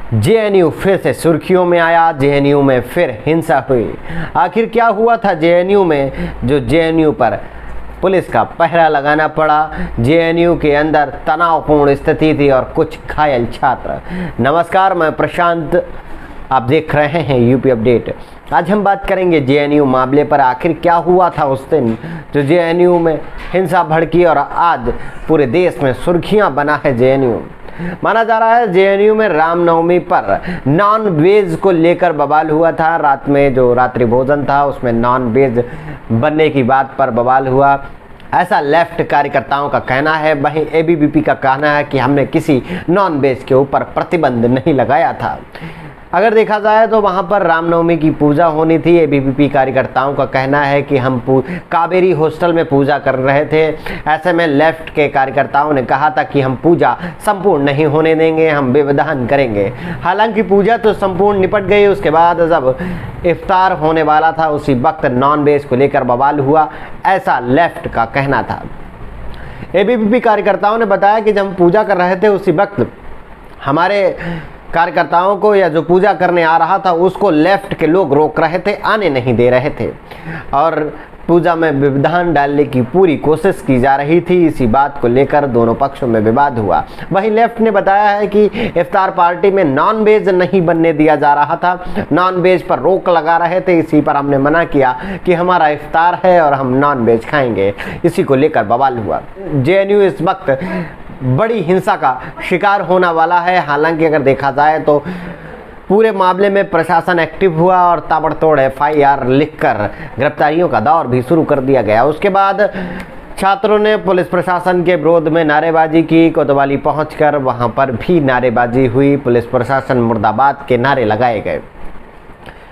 JNU फिर से सुर्खियों में आया। जेएनयू में फिर हिंसा हुई। आखिर क्या हुआ था जेएनयू में, जो जेएनयू पर पुलिस का पहरा लगाना पड़ा। जेएनयू के अंदर तनावपूर्ण स्थिति थी और कुछ घायल छात्र। नमस्कार, मैं प्रशांत, आप देख रहे हैं यूपी अपडेट। आज हम बात करेंगे जेएनयू मामले पर। आखिर क्या हुआ था उस दिन जो जेएनयू में हिंसा भड़की और आज पूरे देश में सुर्खियां बना है जेएनयू। माना जा रहा है जेएनयू में रामनवमी पर नॉन वेज को लेकर बवाल हुआ था। रात में जो रात्रि भोजन था उसमें नॉन वेज बनने की बात पर बवाल हुआ, ऐसा लेफ्ट कार्यकर्ताओं का कहना है। वहीं एबीवीपी का कहना है कि हमने किसी नॉन वेज के ऊपर प्रतिबंध नहीं लगाया था। अगर देखा जाए तो वहां पर रामनवमी की पूजा होनी थी। एबीवीपी कार्यकर्ताओं का कहना है कि हम कावेरी हॉस्टल में पूजा कर रहे थे। ऐसे में लेफ्ट के कार्यकर्ताओं ने कहा था कि हम पूजा संपूर्ण नहीं होने देंगे, हम विविधान करेंगे। हालांकि पूजा तो संपूर्ण निपट गई। उसके बाद जब इफ्तार होने वाला था उसी वक्त नॉन वेज को लेकर बवाल हुआ, ऐसा लेफ्ट का कहना था। एबीवीपी कार्यकर्ताओं ने बताया कि जब हम पूजा कर रहे थे उसी वक्त हमारे कार्यकर्ताओं को या जो पूजा करने आ रहा था उसको लेफ्ट के लोग रोक रहे थे, आने नहीं दे रहे थे और पूजा में विविधान डालने की पूरी कोशिश की जा रही थी। इसी बात को लेकर दोनों पक्षों में विवाद हुआ। वहीं लेफ्ट ने बताया है कि इफ्तार पार्टी में नॉन वेज नहीं बनने दिया जा रहा था, नॉन वेज पर रोक लगा रहे थे। इसी पर हमने मना किया कि हमारा इफ्तार है और हम नॉन वेज खाएंगे। इसी को लेकर बवाल हुआ। जेएनयू इस वक्त बड़ी हिंसा का शिकार होने वाला है। हालांकि अगर देखा जाए तो पूरे मामले में प्रशासन एक्टिव हुआ और ताबड़तोड़ एफआईआर लिखकर गिरफ्तारियों का दौर भी शुरू कर दिया गया। उसके बाद छात्रों ने पुलिस प्रशासन के विरोध में नारेबाजी की। कोतवाली पहुंचकर वहां पर भी नारेबाजी हुई। पुलिस प्रशासन मुर्दाबाद के नारे लगाए गए।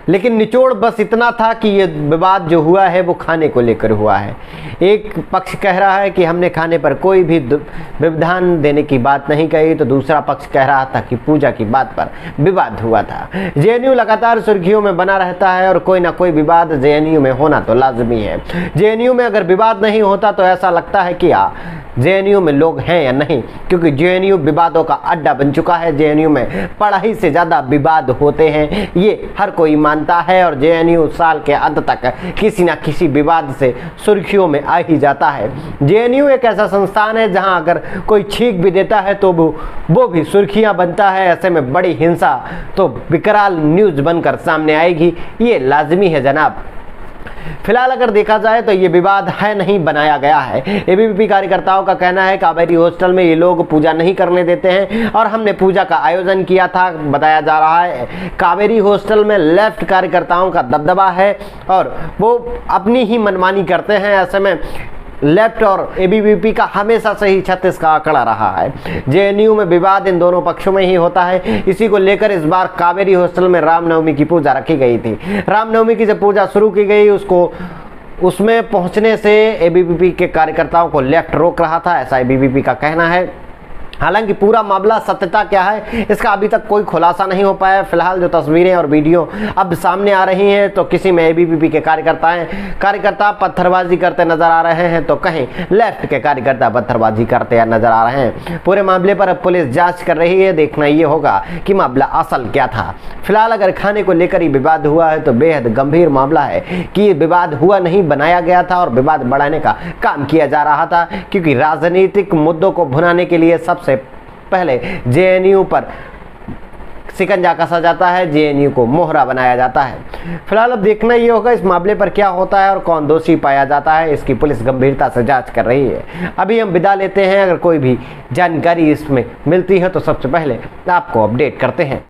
लेकिन निचोड़ बस इतना था कि ये विवाद जो हुआ है वो खाने को लेकर हुआ है। एक पक्ष कह रहा है कि हमने खाने पर कोई भी विधान देने की बात नहीं कही, तो दूसरा पक्ष कह रहा था कि पूजा की बात पर विवाद हुआ था। जेएनयू लगातार सुर्खियों में बना रहता है और कोई ना कोई विवाद जेएनयू में होना तो लाजमी है। जेएनयू में अगर विवाद नहीं होता तो ऐसा लगता है कि जेएनयू में लोग हैं या नहीं, क्योंकि जेएनयू विवादों का अड्डा बन चुका है। जेएनयू में पढ़ाई से ज़्यादा विवाद होते हैं, ये हर कोई मानता है और जेएनयू साल के अंत तक किसी न किसी विवाद से सुर्खियों में आ ही जाता है। जेएनयू एक ऐसा संस्थान है जहां अगर कोई छींक भी देता है तो वो भी सुर्खियां बनता है। ऐसे में बड़ी हिंसा तो विकराल न्यूज़ बनकर सामने आएगी, ये लाजमी है जनाब। फिलहाल अगर देखा जाए तो ये विवाद है नहीं, बनाया गया है। एबीवीपी कार्यकर्ताओं का कहना है कावेरी हॉस्टल में ये लोग पूजा नहीं करने देते हैं और हमने पूजा का आयोजन किया था। बताया जा रहा है कावेरी हॉस्टल में लेफ्ट कार्यकर्ताओं का दबदबा है और वो अपनी ही मनमानी करते हैं। ऐसे में लेफ्ट और एबीवीपी का हमेशा से ही 36 का आंकड़ा रहा है। जेएनयू में विवाद इन दोनों पक्षों में ही होता है। इसी को लेकर इस बार कावेरी हॉस्टल में रामनवमी की पूजा रखी गई थी। रामनवमी की जब पूजा शुरू की गई उसमें पहुंचने से एबीवीपी के कार्यकर्ताओं को लेफ्ट रोक रहा था, ऐसा एबीवीपी का कहना है। हालांकि पूरा मामला सत्यता क्या है इसका अभी तक कोई खुलासा नहीं हो पाया। फिलहाल जो तस्वीरें और वीडियो अब सामने आ रही हैं तो किसी में एबीवीपी के कार्यकर्ता पत्थरबाजी करते नजर आ रहे हैं, तो कहीं लेफ्ट के कार्यकर्ता पत्थरबाजी करते नजर आ रहे हैं। पूरे मामले पर अब पुलिस जांच कर रही है। देखना ये होगा कि मामला असल क्या था। फिलहाल अगर खाने को लेकर ही विवाद हुआ है तो बेहद गंभीर मामला है कि विवाद हुआ नहीं, बनाया गया था और विवाद बढ़ाने का काम किया जा रहा था, क्योंकि राजनीतिक मुद्दों को भुनाने के लिए सबसे पहले जेएनयू पर शिकंजा कसा जाता है, जेएनयू को मोहरा बनाया जाता है। फिलहाल अब देखना ये होगा इस मामले पर क्या होता है और कौन दोषी पाया जाता है। इसकी पुलिस गंभीरता से जांच कर रही है। अभी हम विदा लेते हैं। अगर कोई भी जानकारी इसमें मिलती है तो सबसे पहले आपको अपडेट करते हैं।